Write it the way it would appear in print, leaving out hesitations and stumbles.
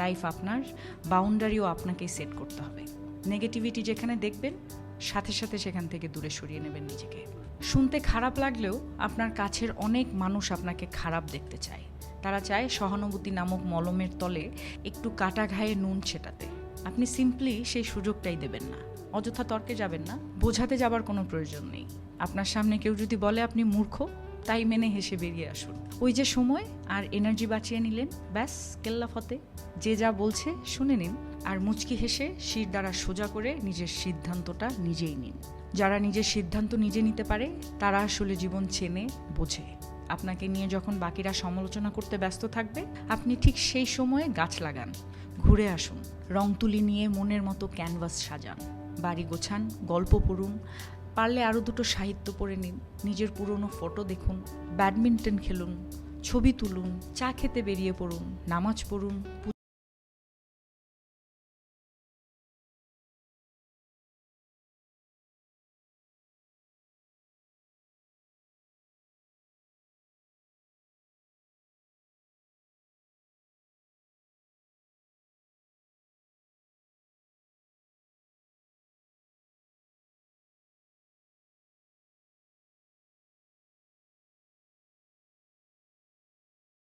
Life আপনার, বাউন্ডারিও আপনাকেই set করতে হবে। নেগেটিভিটি যেখানে দেখবেন সাথে সাথে সেখান থেকে দূরে সরিয়ে নেবেন নিজেকে। শুনতে খারাপ লাগলেও আপনার কাছের অনেক মানুষ আপনাকে খারাপ দেখতে চায়। তারা চায় সহানুভূতি নামক মলমের তলে একটু কাটা ঘায়ে নুন ছেটাতে। আপনি সিম্পলি সেই সুযোগটাই দেবেন না। অযথা তর্কে যাবেন না, বোঝাতে যাবার কোনো প্রয়োজন নেই। আপনার সামনে কেউ যদি বলে আপনি মূর্খ, তাই মেনে হেসে বেরিয়ে আসুন। ওই যে সময় আর এনার্জি বাঁচিয়ে নিলেন, ব্যাস কেল্লা ফতে। যে যা বলছে শুনে নিন, আর মুচকি হেসে শির দ্বারা সোজা করে নিজের সিদ্ধান্তটা নিজেই নিন। যারা নিজের সিদ্ধান্ত নিজে নিতে পারে তারা আসলে জীবন চেনে, বোঝে। আপনাকে নিয়ে যখন বাকিরা সমালোচনা করতে ব্যস্ত থাকবে, আপনি ঠিক সেই সময়ে গাছ লাগান, ঘুরে আসুন, রং তুলি নিয়ে মনের মতো ক্যানভাস সাজান, বাড়ি গোছান, গল্প পড়ুন, পারলে আরও দুটো সাহিত্য পড়ে নিন, নিজের পুরনো ফটো দেখুন, ব্যাডমিন্টন খেলুন, ছবি তুলুন, চা খেতে বেরিয়ে পড়ুন, নামাজ পড়ুন।